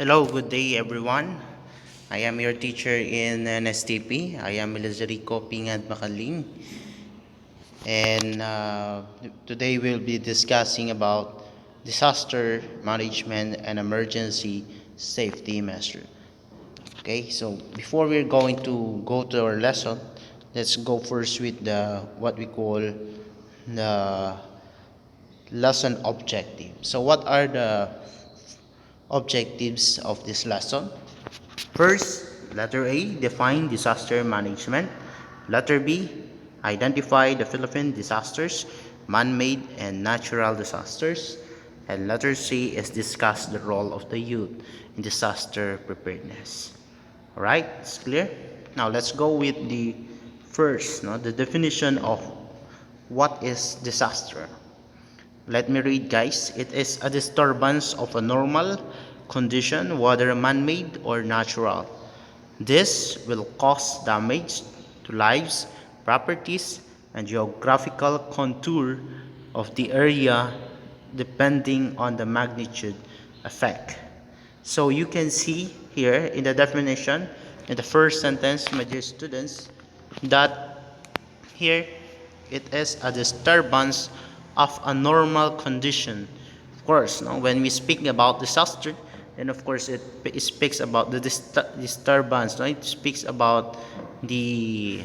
Hello, good day everyone. I am your teacher in Nstp. I am Elizarico Pingad Makaling. And today we'll be discussing about disaster management and emergency safety measure. Okay, so before we're going to go to our lesson, let's go first with the what we call the lesson objective. So what are the objectives of this lesson? First, letter A, define disaster management. Letter B, identify the Philippine disasters, man-made and natural disasters. And letter C is discuss the role of the youth in disaster preparedness. Alright, it's clear? Now let's go with the first, the definition of what is disaster. Let me read, guys. It is a disturbance of a normal condition, whether man-made or natural. This will cause damage to lives, properties, and geographical contour of the area depending on the magnitude effect. So you can see here in the definition, in the first sentence, my dear students, that here it is a disturbance of a normal condition. Of course, when we speak about disaster, then of course it speaks about the disturbance. It speaks about the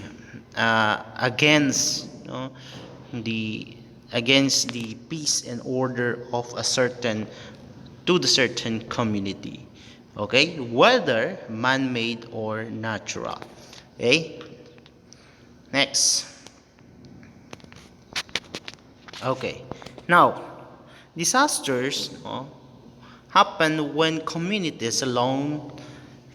the against the peace and order of a certain to the certain community. Okay, whether man-made or natural. Okay, next. Okay, now disasters happen when communities alone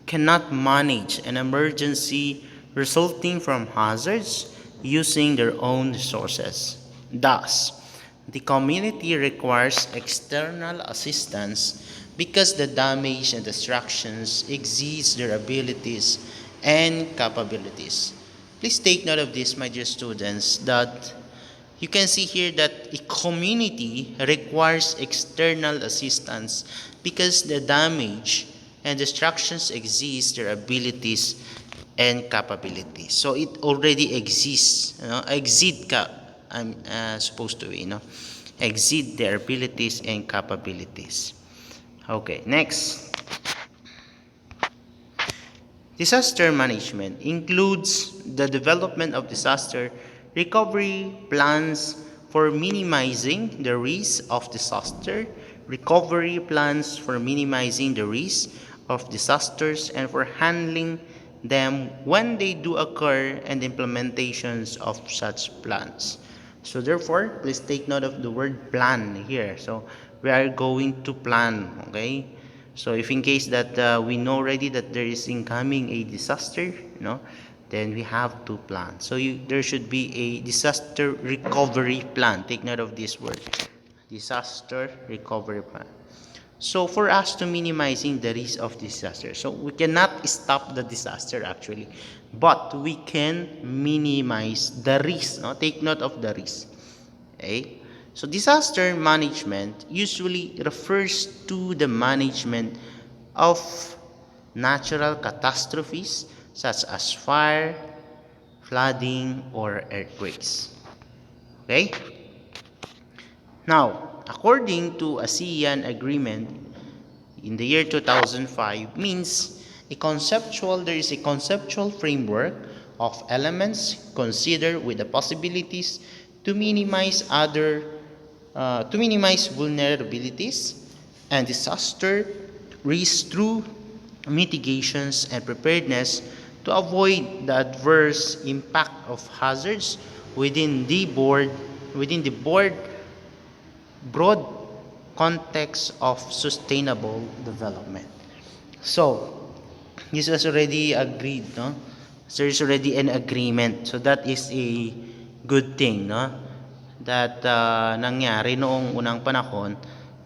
cannot manage an emergency resulting from hazards using their own resources. Thus, the community requires external assistance because the damage and destructions exceeds their abilities and capabilities. Please take note of this, my dear students, that you can see here that a community requires external assistance because the damage and destructions exceeds their abilities and capabilities. So it already exists. I'm supposed to be, exceed their abilities and capabilities. Okay, next. Disaster management includes the development of disaster recovery plans for minimizing the risk of disaster, recovery plans for minimizing the risk of disasters and for handling them when they do occur, and implementations of such plans. So therefore, please take note of the word plan here. So we are going to plan, okay? So if in case that we know already that there is incoming a disaster, then we have to plan. So there should be a disaster recovery plan. Take note of this word, disaster recovery plan. So for us to minimizing the risk of disaster, so we cannot stop the disaster actually, but we can minimize the risk. Take note of the risk. Okay? So disaster management usually refers to the management of natural catastrophes such as fire, flooding, or earthquakes. Okay? Now, according to ASEAN agreement in the year 2005 means there is a conceptual framework of elements considered with the possibilities to minimize vulnerabilities and disaster risk through mitigations and preparedness to avoid the adverse impact of hazards within the broad context of sustainable development. So this was already agreed, no? There is already an agreement. So that is a good thing, no? That nangyari noong unang panahon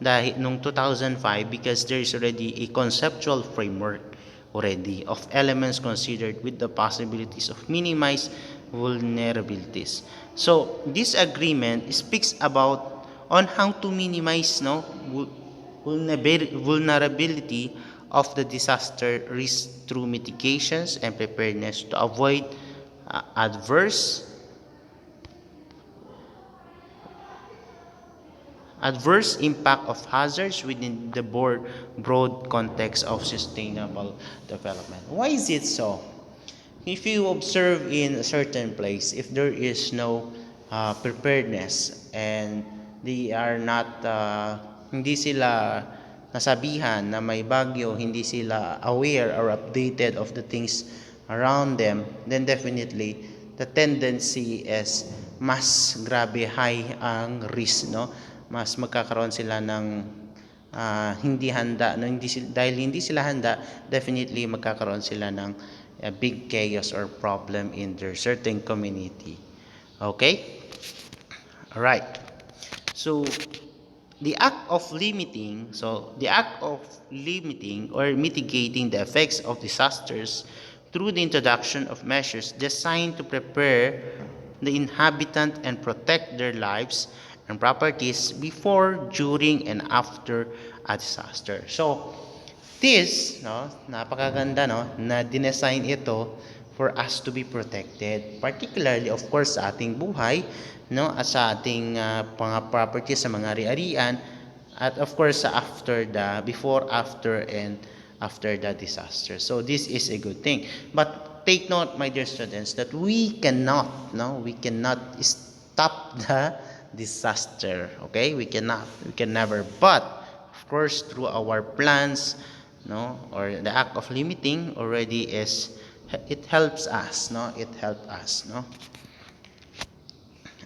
dahil nung 2005, because there is already a conceptual framework already of elements considered with the possibilities of minimize vulnerabilities. So this agreement speaks about on how to minimize vulnerability of the disaster risk through mitigations and preparedness to avoid adverse impact of hazards within the broad context of sustainable development. Why is it so? If you observe in a certain place, if there is no preparedness and they are not, hindi sila nasabihan na may bagyo, hindi sila aware or updated of the things around them, then definitely the tendency is mas grabe high ang risk, no? Mas magkakaroon sila ng hindi handa, no? Dahil hindi sila handa, definitely magkakaroon sila ng a big chaos or problem in their certain community. Okay? All right. So the act of limiting or mitigating the effects of disasters through the introduction of measures designed to prepare the inhabitant and protect their lives and properties before, during, and after a disaster. So this, no, napakaganda, no, na dinesign ito for us to be protected, particularly of course sa ating buhay, no, at sa ating mga properties, sa mga ari-arian, at of course sa before, after, and after the disaster. So this is a good thing. But take note, my dear students, that we cannot stop the disaster. Okay, we can never. But of course, through our plans, no, or the act of limiting already it helps us, no, no.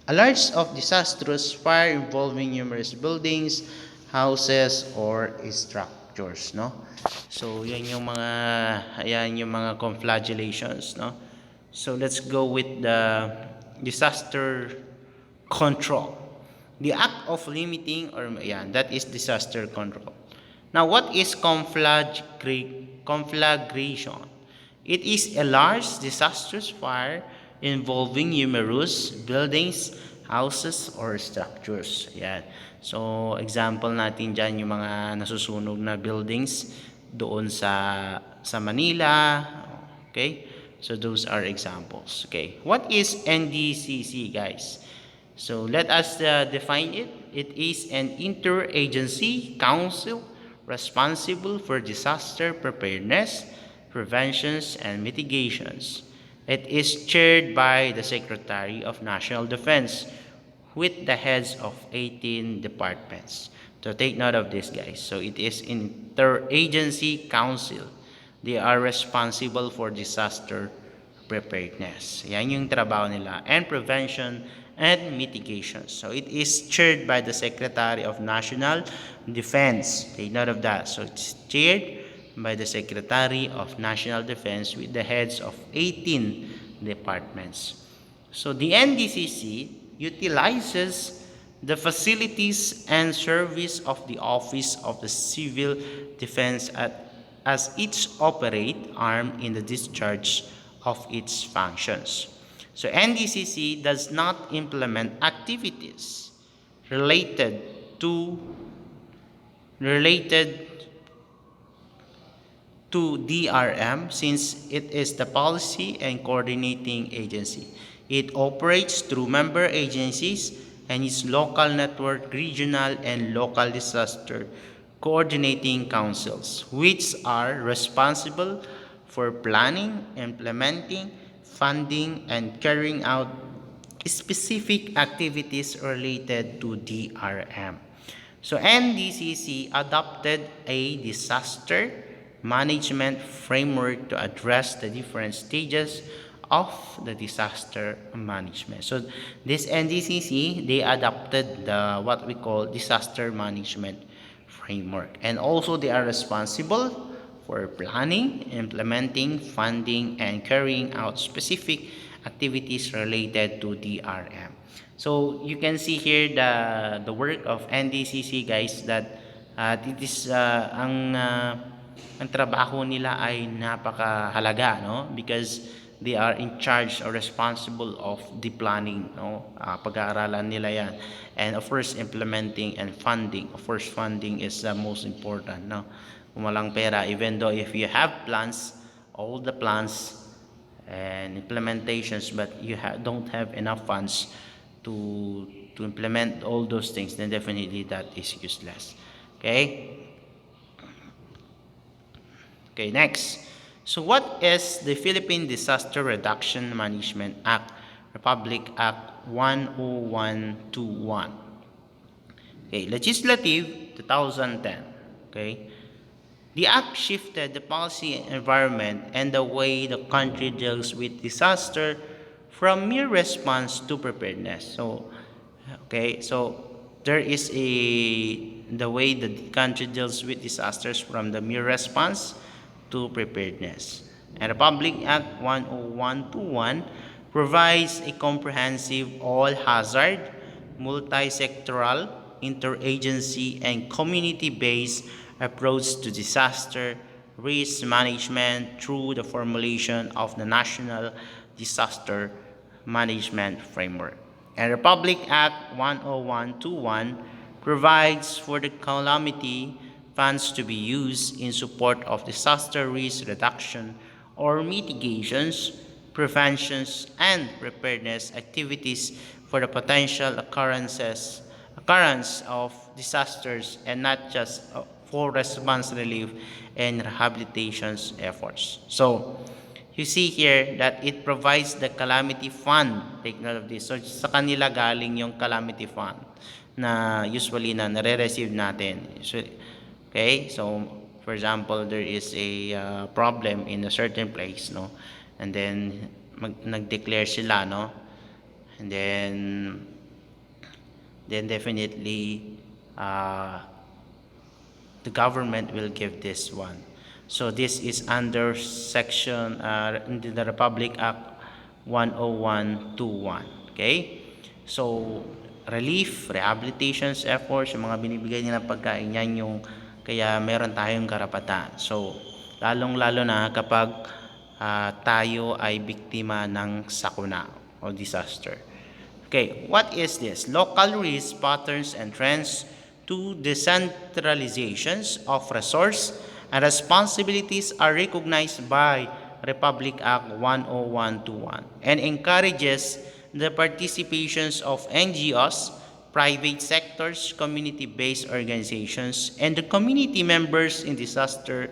Alerts of disastrous fire involving numerous buildings, houses, or structures, no. So yan yung mga conflagellations, no. So let's go with the disaster control. The act of limiting, or that is disaster control. Now, what is conflagration? It is a large disastrous fire involving numerous buildings, houses, or structures. Yan. So, example natin dyan yung mga nasusunog na buildings doon sa Manila. Okay? So, those are examples. Okay. What is NDCC, guys? So, let us define it. It is an interagency council responsible for disaster preparedness, preventions, and mitigations. It is chaired by the Secretary of National Defense with the heads of 18 departments. So take note of this, guys. So it is interagency council. They are responsible for disaster preparedness. Yan yung trabaho nila. And prevention and mitigation. So it is chaired by the Secretary of National Defense. Take note of that. So it's chaired by the Secretary of National Defense with the heads of 18 departments. So the NDCC utilizes the facilities and service of the Office of the Civil Defense as its operate arm in the discharge of its functions. So NDCC does not implement activities related to DRRM since it is the policy and coordinating agency. It operates through member agencies and its local network, regional and local disaster coordinating councils, which are responsible for planning, implementing, funding, and carrying out specific activities related to DRRM. So NDCC adopted a disaster management framework to address the different stages of the disaster management. So this NDCC, they adopted what we call disaster management framework, and also they are responsible for planning, implementing, funding, and carrying out specific activities related to DRRM. So you can see here the work of NDCC, guys, that it is ang trabaho nila ay napakahalaga, no? Because they are in charge or responsible of the planning, no? Pag-aaralan nila yan. And of course, implementing and funding. Of course, funding is the most important, no? Kung walang pera, even though if you have plans, all the plans and implementations, but you don't have enough funds to implement all those things, then definitely that is useless. Okay. Okay, next. So what is the Philippine Disaster Reduction Management Act, Republic Act 10121? Okay, Legislative 2010. Okay. The act shifted the policy environment and the way the country deals with disaster from mere response to preparedness. So there is the way the country deals with disasters from the mere response to preparedness. And Republic Act 10121 provides a comprehensive all-hazard, multi-sectoral, interagency, and community-based approach to disaster risk management through the formulation of the National Disaster Management Framework. And Republic Act 10121 provides for the calamity funds to be used in support of disaster risk reduction or mitigations, preventions, and preparedness activities for the potential occurrence of disasters and not just for response relief and rehabilitation efforts. So, you see here that it provides the calamity fund. Take note of this. So, sa kanila galing yung calamity fund na usually na nare-receive natin. Okay, so for example, there is a problem in a certain place, no? And then nag-declare sila, no? And then definitely the government will give this one. So this is under section in the Republic Act 10121. Okay? So relief, rehabilitations efforts, yung mga binibigay nila pagkain, yan yung kaya meron tayong karapatan. So lalong-lalo na kapag tayo ay biktima ng sakuna o disaster. Okay, what is this? Local risk patterns and trends to decentralizations of resource and responsibilities are recognized by Republic Act 10121 and encourages the participations of NGOs, private sectors, community-based organizations, and the community members in disaster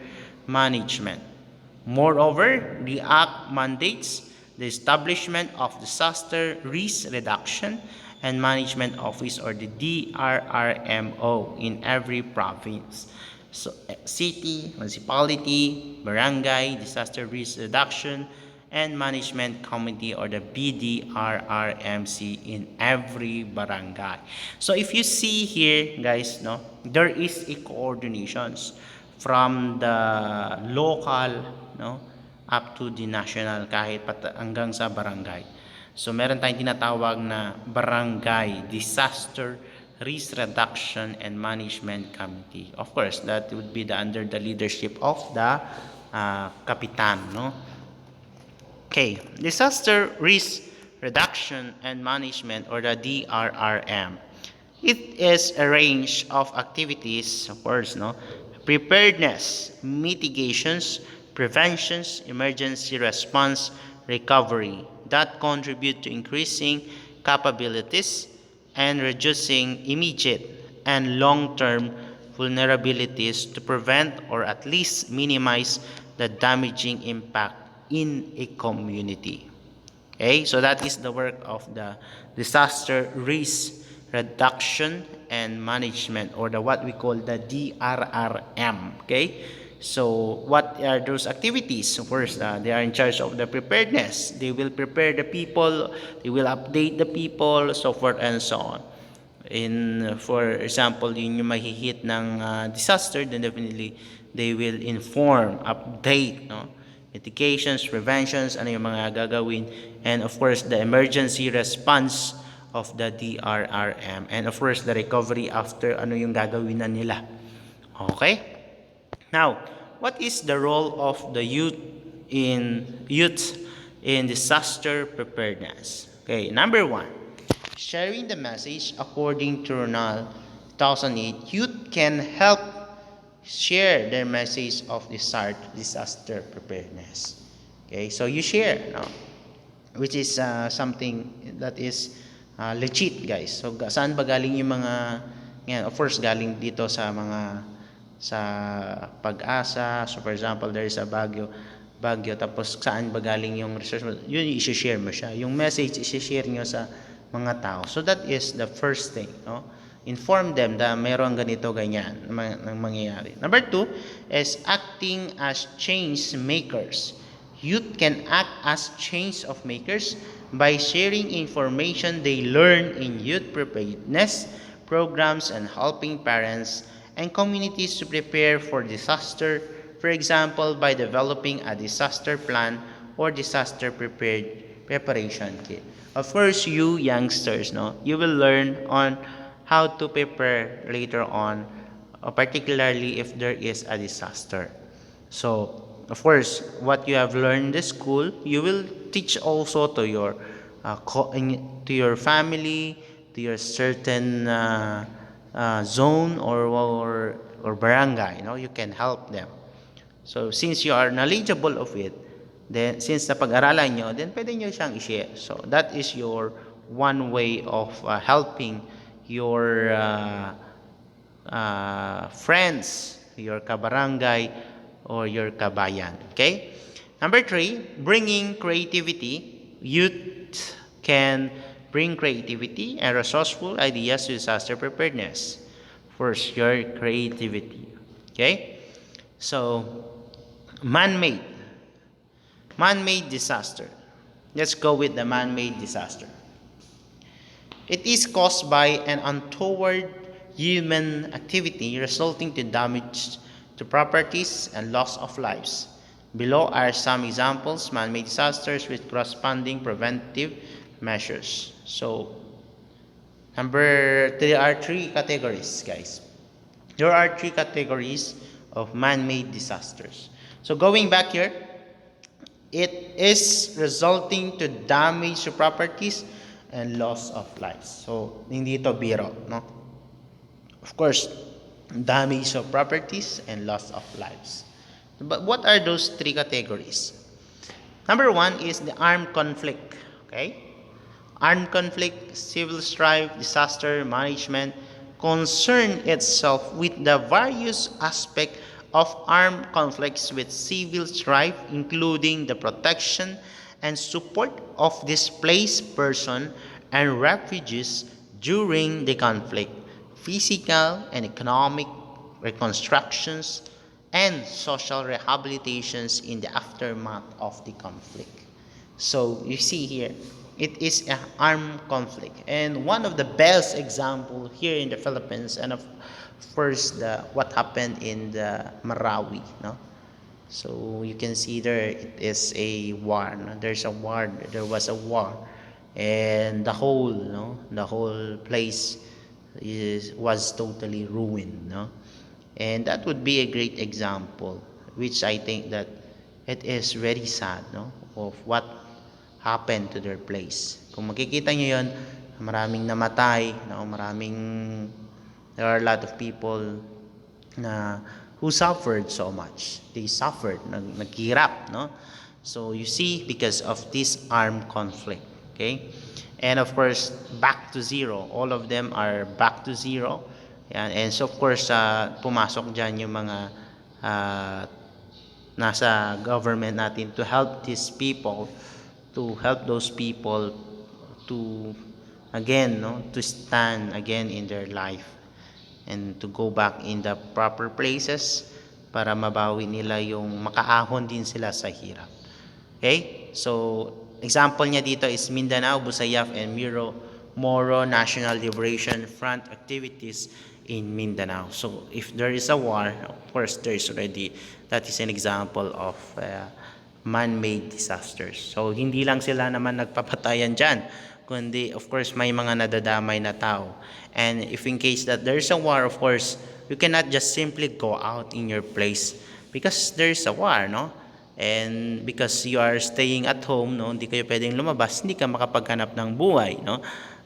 management. Moreover, the Act mandates the establishment of Disaster Risk Reduction and Management Office or the DRRMO in every province. So, city, municipality, barangay, Disaster Risk Reduction and Management Committee or the BDRRMC in every barangay. So if you see here, guys, no, there is a coordinations from the local, no, up to the national, kahit hanggang sa barangay. So meron tayong tinatawag na Barangay Disaster Risk Reduction and Management Committee. Of course, that would be under the leadership of the kapitan, no? Okay, Disaster Risk Reduction and Management or the DRRM. It is a range of activities, of course, no? Preparedness, mitigations, preventions, emergency response, recovery that contribute to increasing capabilities and reducing immediate and long-term vulnerabilities to prevent or at least minimize the damaging impact in a community. Okay, so that is the work of the Disaster Risk Reduction and Management or the what we call the DRRM. Okay, so what are those activities? First, they are in charge of the preparedness. They will prepare the people, they will update the people, so forth and so on. For example, yung mahihit ng disaster, then definitely they will inform, update, no? Mitigations, preventions, ano yung mga gagawin, and of course the emergency response of the DRRM, and of course the recovery after, ano yung gagawin na nila. Okay? Now, what is the role of the youth in disaster preparedness? Okay, number 1, sharing the message. According to Ronald 2008, youth can help share their message of disaster preparedness. Okay, so you share, no? Which is something that is legit, guys. So saan ba galing yung mga yan? Of course, galing dito sa mga sa Pag-asa. So for example, there is a Bagyo, tapos saan ba galing yung research mo? Yun, i-share mo siya. Yung message, i-share nyo sa mga tao. So that is the first thing, no? Inform them na mayroon ganito, ganyan nang mangyayari. Number 2 is acting as change makers. Youth can act as change of makers by sharing information they learn in youth preparedness programs and helping parents and communities to prepare for disaster, for example, by developing a disaster plan or disaster preparation kit. Of course, you youngsters, no, you will learn on how to prepare later on, particularly if there is a disaster. So, of course, what you have learned in the school, you will teach also to your family, to your certain zone or barangay. You can help them. So since you are knowledgeable of it, then since napag-aralan nyo, then pwede nyo siyang i-share. So that is your one way of helping your friends, your kabarangay, or your kabayan. Okay? Number 3, bringing creativity. Youth can bring creativity and resourceful ideas to disaster preparedness. First, your creativity. Okay? So, man-made disaster. Let's go with the man-made disaster. It is caused by an untoward human activity resulting to damage to properties and loss of lives. Below are some examples man-made disasters with corresponding preventive measures. So, there are 3 categories, guys. There are 3 categories of man-made disasters. So going back here, it is resulting to damage to properties and loss of lives. So hindi ito biro, no? Of course, damage of properties and loss of lives. But what are those 3 categories? Number 1 is the armed conflict. Okay? Armed conflict, civil strife, disaster management concern itself with the various aspects of armed conflicts with civil strife, including the protection and support of displaced persons and refugees during the conflict, physical and economic reconstructions, and social rehabilitations in the aftermath of the conflict. So you see here, it is an armed conflict, and one of the best example here in the Philippines, and of course what happened in the Marawi, no? So you can see there it is a war. No? There was a war, and the whole place was totally ruined. No? And that would be a great example, which I think that it is very sad, no, of what happened to their place. Kung makikita nyo yun, maraming namatay, no, there are a lot of people who suffered so much. They suffered, naghirap, no? So you see, because of this armed conflict, okay? And of course, back to zero. All of them are back to zero. Yan. And so of course, pumasok dyan yung mga nasa government natin to help these people, to help those people to again, no, to stand again in their life and to go back in the proper places para mabawi nila yung makaahon din sila sa hirap. Okay? So, example niya dito is Mindanao, Busayaf, and Moro National Liberation Front activities in Mindanao. So, if there is a war, of course, that is an example of man-made disasters. So, hindi lang sila naman nagpapatayan dyan, kundi, of course, may mga nadadamay na tao. And if in case that there's a war, of course, you cannot just simply go out in your place because there's a war, no? And because you are staying at home, no, hindi kayo pwedeng lumabas, hindi ka makapaghanap ng buhay, no?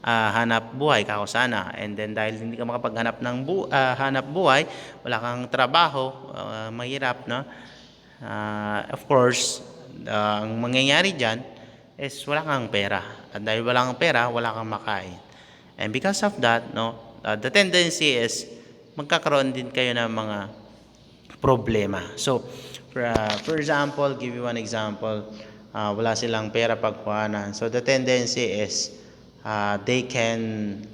hanap buhay, kakosana. And then dahil hindi ka makapaghanap ng hanap buhay, wala kang trabaho, mahirap, no? Of course, ang mangyayari dyan is wala kang pera. At dahil wala kang pera, wala kang makain. And because of that, no, the tendency is magkakaroon din kayo ng mga problema. So, for example, give you one example, wala silang pera pagkuhanan. So, the tendency is they can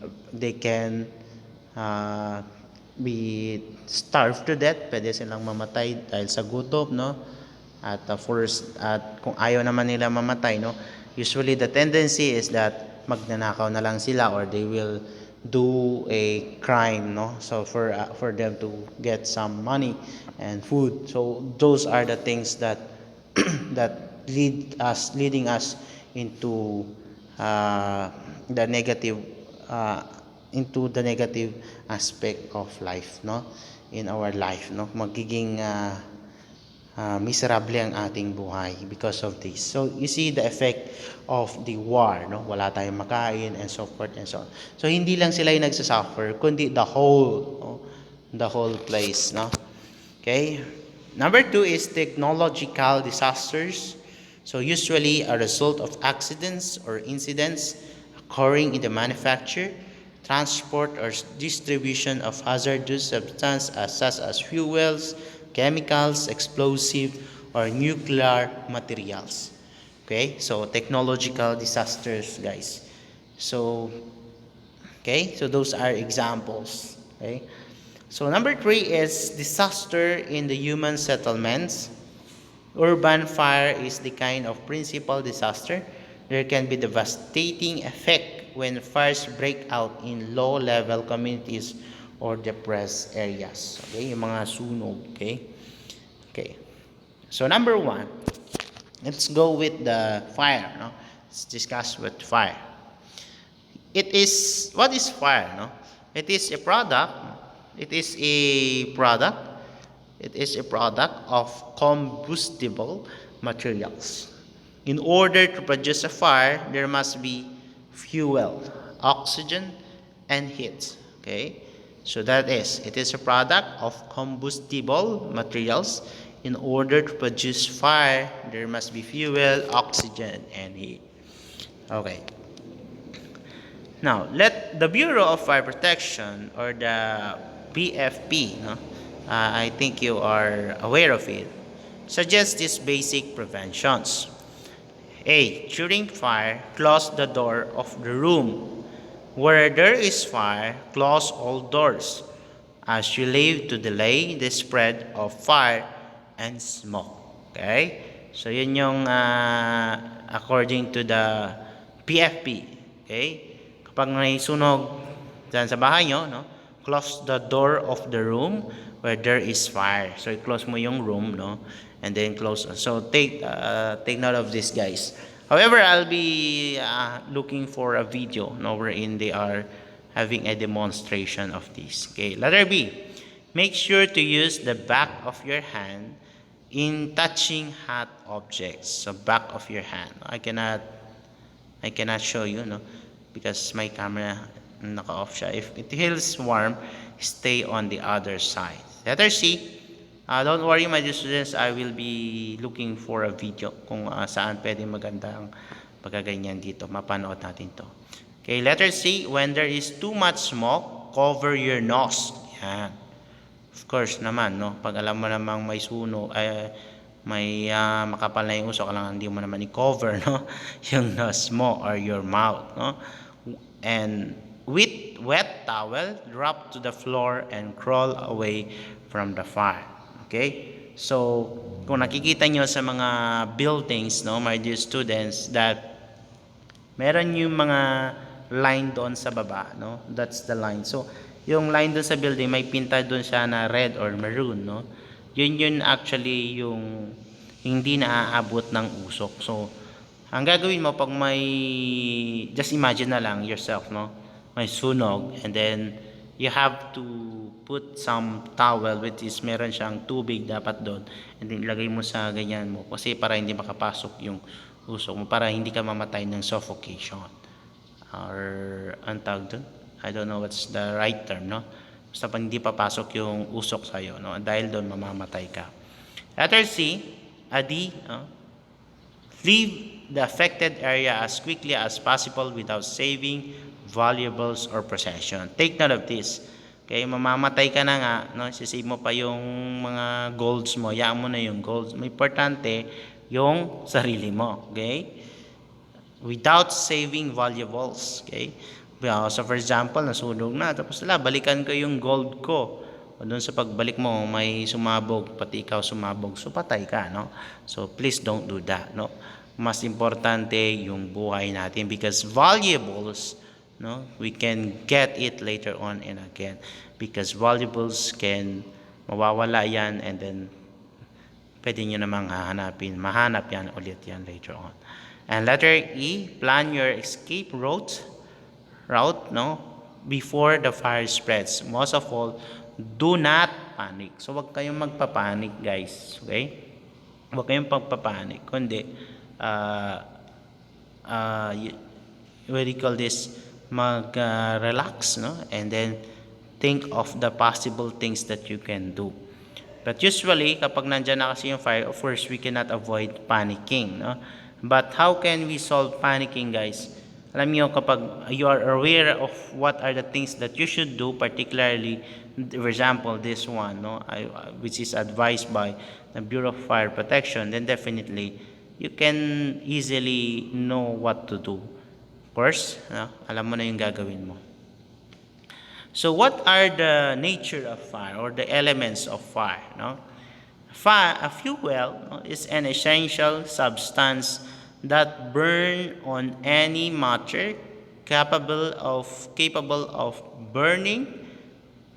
be starved to death. Pwede silang mamatay dahil sa gutom, no? At kung ayaw naman nila mamatay, no, usually the tendency is that magnanakaw na lang sila, or they will do a crime, no, so for them to get some money and food. So those are the things that that leading us into the negative aspect of life, no, in our life, no, magiging miserable ang ating buhay because of this. So you see the effect of the war, no? Wala tayong makain and so forth and so on. So hindi lang sila yung nagsasuffer, kundi the whole, no? The whole place, no? Okay. Number 2 is technological disasters. So usually a result of accidents or incidents occurring in the manufacture, transport, or distribution of hazardous substances such as fuels, chemicals, explosive, or nuclear materials. Okay, so technological disasters, guys. So, okay, so those are examples. Okay, so number 3 is disaster in the human settlements. Urban fire is the kind of principal disaster. There can be devastating effect when fires break out in low-level communities or depressed areas. Okay, yung mga sunog. Okay. So number 1, let's go with the fire. No, let's discuss with fire. What is fire? No, it is a product. It is a product of combustible materials. In order to produce a fire, there must be fuel, oxygen, and heat. Okay. So it is a product of combustible materials. In order to produce fire, there must be fuel, oxygen, and heat. Okay. Now, let the Bureau of Fire Protection, or the BFP, no? I think you are aware of it, suggest these basic preventions. A. During fire, close the door of the room. Where there is fire, close all doors, as you live to delay the spread of fire and smoke. Okay? So, yun yung according to the PFP. Okay? Kapag may sunog dyan sa bahay nyo, no, close the door of the room where there is fire. So, i-close mo yung room, no, and then close. So, take note of this, guys. However, I'll be looking for a video, no, wherein they are having a demonstration of this. Okay, letter B. Make sure to use the back of your hand in touching hot objects. So, back of your hand. I cannot show you, no, because my camera naka-off siya. If it feels warm, stay on the other side. Letter C. Don't worry, my dear students, I will be looking for a video kung saan pwede magandang pagkaganyan dito. Mapanood natin to. Okay, letter C. When there is too much smoke, cover your nose. Yan. Of course naman, no? Pag alam mo namang may suno, may makapal na yung uso, kailangan hindi mo naman i-cover, no? Yung nose mo or your mouth, no? And with wet towel, drop to the floor and crawl away from the fire. Okay? So, kung nakikita nyo sa mga buildings, no, my dear students, that meron yung mga line doon sa baba, no? That's the line. So, yung line doon sa building, may pinta doon siya na red or maroon, no? Yun actually yung hindi naaabot ng usok. So, ang gagawin mo pag may, just imagine na lang yourself, no? May sunog, and then you have to put some towel, which is meron siyang tubig dapat doon, and then ilagay mo sa ganyan mo, kasi para hindi makapasok yung usok mo, para hindi ka mamatay ng suffocation. or ang tawag dun? I don't know what's the right term, no? Basta pag hindi papasok yung usok sa'yo, no? Dahil doon mamamatay ka. Letter C, D, leave the affected area as quickly as possible without saving valuables or possession. Take note of this. Okay, mamamatay ka na nga, no? Sisave mo pa yung mga golds mo, yaan mo na yung golds. May importante yung sarili mo, okay? Without saving valuables, okay? So for example, nasunog na, tapos balikan ko yung gold ko. O doon sa pagbalik mo, may sumabog, pati ikaw sumabog, so patay ka, no? So please don't do that, no? Mas importante yung buhay natin because valuables, no, we can get it later on and again because valuables can mawawala yan and then pwede nyo namang mahanap yan ulit yan later on. And letter E, plan your escape route, no, before the fire spreads. Most of all, do not panic. So wag kayong magpapanik, guys, okay? Wag kayong pagpapanik, kundi what do you call this, relax, no, and then think of the possible things that you can do. But usually kapag nandyan na kasi yung fire, of course we cannot avoid panicking, no? But how can we solve panicking, guys? Alam niyo, kapag you are aware of what are the things that you should do, particularly for example this one, no, which is advised by the Bureau of Fire Protection, then definitely you can easily know what to do. Of course, no? Alam mo na yung gagawin mo. So what are the nature of fire or the elements of fire, no? A fuel, no, is an essential substance that burn on any matter capable of burning.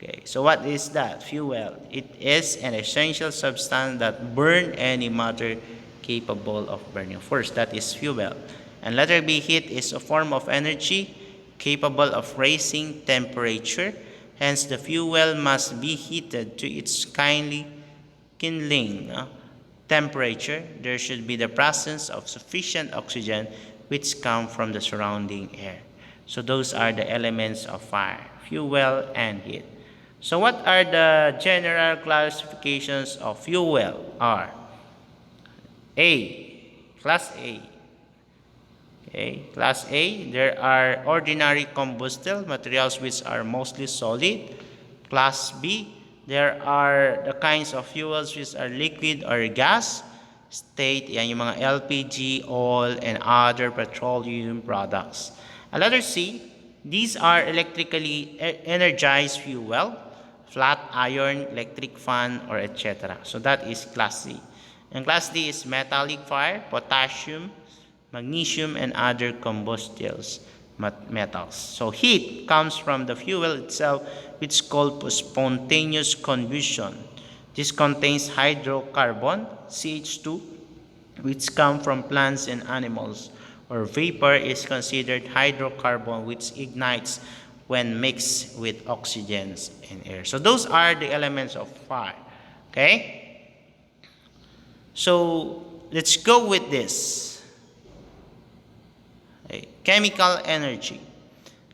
Okay, so what is that? Fuel. It is an essential substance that burn any matter capable of burning. First, that is fuel. And letter B, heat is a form of energy capable of raising temperature. Hence, the fuel must be heated to its kindling temperature. There should be the presence of sufficient oxygen which come from the surrounding air. So those are the elements of fire, fuel and heat. So what are the general classifications of fuel? Class A. Okay, Class A, there are ordinary combustible materials which are mostly solid. Class B, there are the kinds of fuels which are liquid or gas state, yan yung mga LPG, oil, and other petroleum products. And letter C, these are electrically energized fuel, flat iron, electric fan, or etc. So that is Class C. And Class D is metallic fire, potassium, magnesium, and other combustibles metals. So heat comes from the fuel itself, which is called spontaneous combustion. This contains hydrocarbon, CH2, which come from plants and animals, or vapor is considered hydrocarbon, which ignites when mixed with oxygens in air. So those are the elements of fire. Okay? So let's go with this. Chemical energy.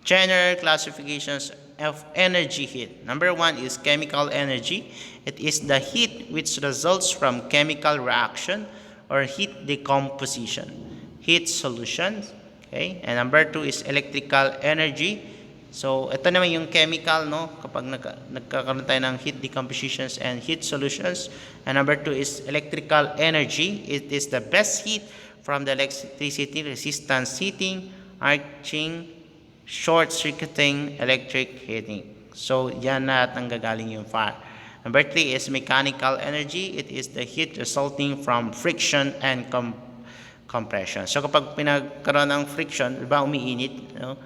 General classifications of energy heat. Number one is chemical energy. It is the heat which results from chemical reaction or heat decomposition. Heat solutions. Okay? And number two is electrical energy. So, ito naman yung chemical, no? Kapag nagkakaroon tayo ng heat decompositions and heat solutions. And number two is electrical energy. It is the best heat from the electricity, resistance heating, arcing, short-circuiting, electric heating. So, yan na at nanggagaling yung fire. Number three is mechanical energy. It is the heat resulting from friction and compression. So, kapag pinagkaroon ng friction, diba umiinit, no?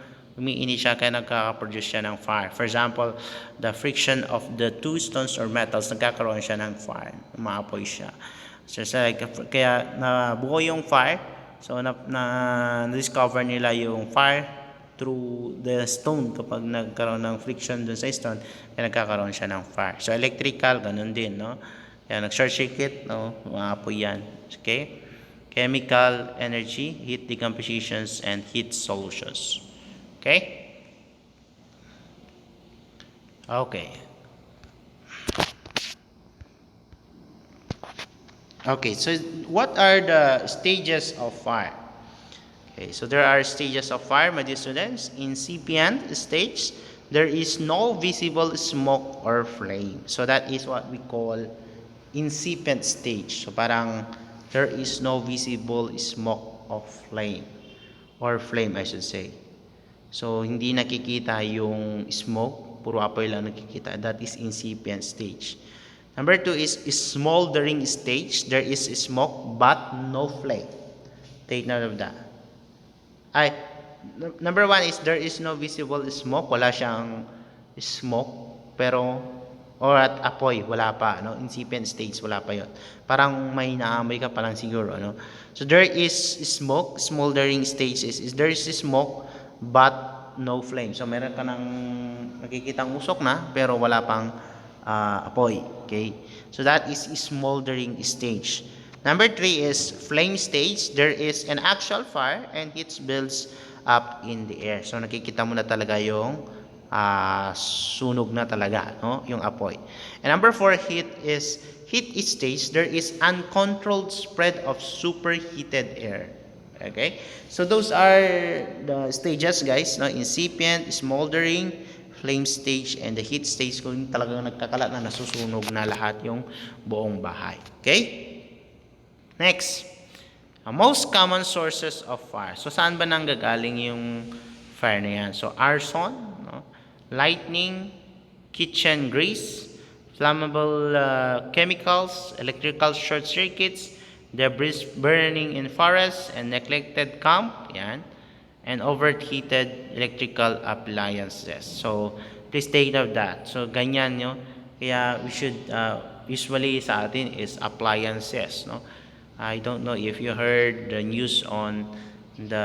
Umiinit siya kaya nagkakaproduce siya ng fire. For example, the friction of the two stones or metals, nagkakaroon siya ng fire. Umaapoy siya. So, kaya nabuo yung fire. So, na-discover nila yung fire through the stone. Kapag nagkaroon ng friction dun sa stone, kaya nagkakaroon siya ng fire. So, electrical, ganun din, no? Kaya nag-short circuit, no? Umaapoy yan. Okay? Chemical energy, heat decompositions, and heat solutions. Okay? Okay. Okay, so what are the stages of fire? Okay, so there are stages of fire, my dear students. Incipient stage, there is no visible smoke or flame. So that is what we call incipient stage. So parang there is no visible smoke of flame or flame I should say. So hindi nakikita yung smoke, puro apoy lang nakikita. That is incipient stage. Number 2 is smoldering stage. There is smoke but no flame. Take note of that. Ay, number 1 is there is no visible smoke. Wala siyang smoke. Pero, or at apoy, wala pa. No? Incipient stage, wala pa yon. Parang may naamoy ka pa lang siguro. No? So there is smoke. Smoldering stage is there is smoke but no flame. So meron ka ng nakikitang usok na pero wala pang apoy. Okay? So that is smoldering stage. Number 3 is flame stage. There is an actual fire and it builds up in the air. So nakikita mo na talaga yung sunog na talaga, no? Yung apoy. And number 4 heat stage. There is uncontrolled spread of superheated air. Okay? So those are the stages, guys, no? Incipient, smoldering, flame stage, and the heat stage kung talagang nagkakalat na nasusunog na lahat yung buong bahay. Okay? Next, most common sources of fire. So, saan ba nanggagaling yung fire na yan? So, arson, no? Lightning, kitchen grease, flammable chemicals, electrical short circuits, debris burning in forests and neglected camp, yan, and overheated electrical appliances. So, please take note of that. So, ganyan, no? Kaya we should, usually sa atin is appliances, no? I don't know if you heard the news on the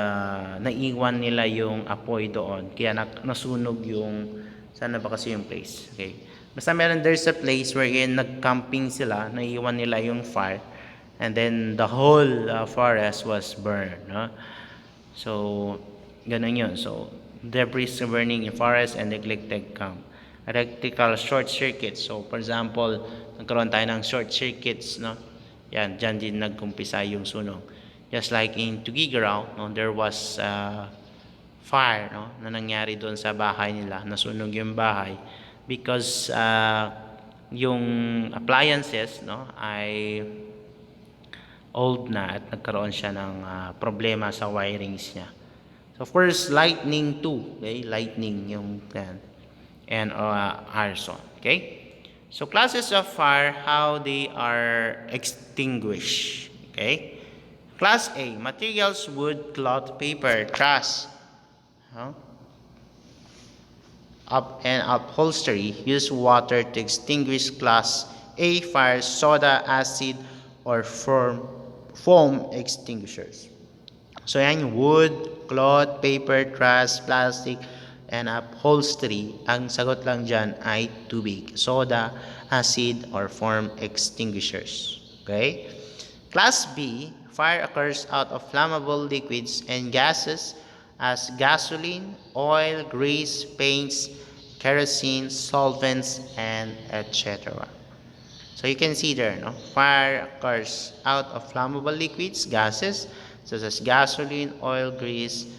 naiwan nila yung apoy doon. Kaya nasunog yung, sana ba kasi yung place. Okay. Basta there's a place wherein nag-camping sila, naiwan nila yung fire. And then the whole forest was burned. No? So, ganun yun. So, debris burning in forest and neglected camp. Electrical short circuits. So, for example, nagkaroon tayo ng short circuits, no? Yan, dyan din nagkumpisa yung sunog. Just like in Tugigaraw, no, there was fire, no, na nangyari doon sa bahay nila. Nasunog yung bahay because yung appliances, no, ay old na at nagkaroon siya ng problema sa wirings niya. So, first, lightning too. Okay? Lightning yung yan. And arson. Okay? So, classes of fire, how they are extinguished. Okay? Class A, materials, wood, cloth, paper, trash, and upholstery. Use water to extinguish. Class A, fire, soda, acid, or foam extinguishers. So, yan, wood, cloth, paper, trash, plastic, and upholstery. Ang sagot lang dyan ay tubig, soda, acid, or foam extinguishers. Okay? Class B, fire occurs out of flammable liquids and gases as gasoline, oil, grease, paints, kerosene, solvents, and etc. So you can see there, no? Fire occurs out of flammable liquids, gases, such as gasoline, oil, grease,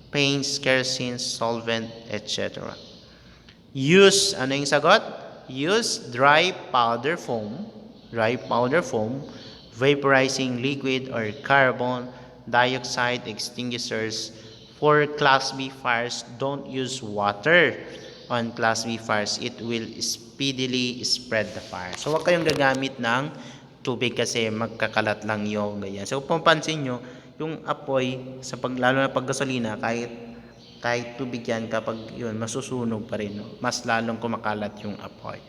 paints, kerosene, solvent, etc. Use, ano yung sagot? Use dry powder foam, vaporizing liquid or carbon dioxide extinguishers. For Class B fires, don't use water. On Class B fires, it will speedily spread the fire. So, huwag kayong gagamit ng tubig kasi magkakalat lang yung ganyan. So, kung papansin nyo, yung apoy, lalo na pag gasolina, kahit tubig yan, kapag yun, masusunog pa rin. No? Mas lalong kumakalat yung apoy.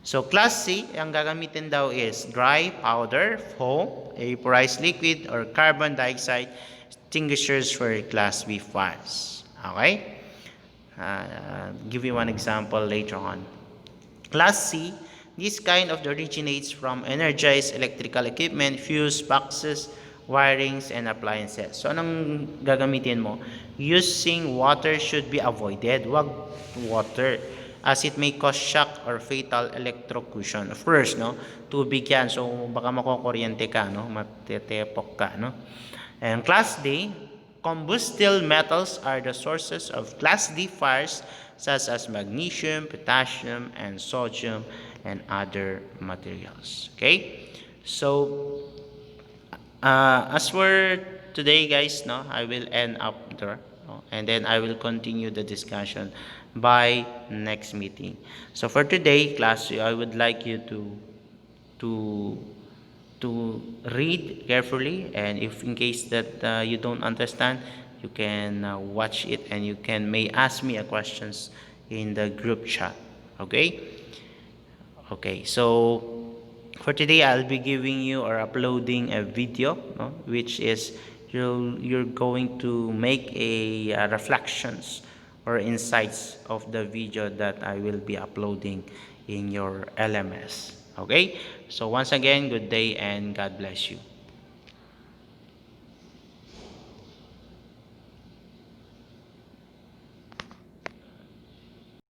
So, Class C, ang gagamitin daw is dry powder, foam, vaporized liquid, or carbon dioxide extinguishers for Class B fires. Okay? Give you one example later on. Class C, this kind of originates from energized electrical equipment, fuse boxes, wirings, and appliances. So, anong gagamitin mo? Using water should be avoided. Wag water, as it may cause shock or fatal electrocution. Of course, no? Tubig yan. So, baka makukuryente ka, no? Matetepok ka, no? And Class D, combustible metals are the sources of Class D fires such as magnesium, potassium, and sodium, and other materials. Okay? So, as for today, guys, no, I will end up there, no, and then I will continue the discussion by next meeting. So for today, class, I would like you to to read carefully, and if in case that you don't understand, you can watch it, and you can may ask me a questions in the group chat. Okay. Okay, so for today I'll be giving you or uploading a video, no, which is you're going to make a reflections or insights of the video that I will be uploading in your LMS. Okay, so once again, good day and God bless you.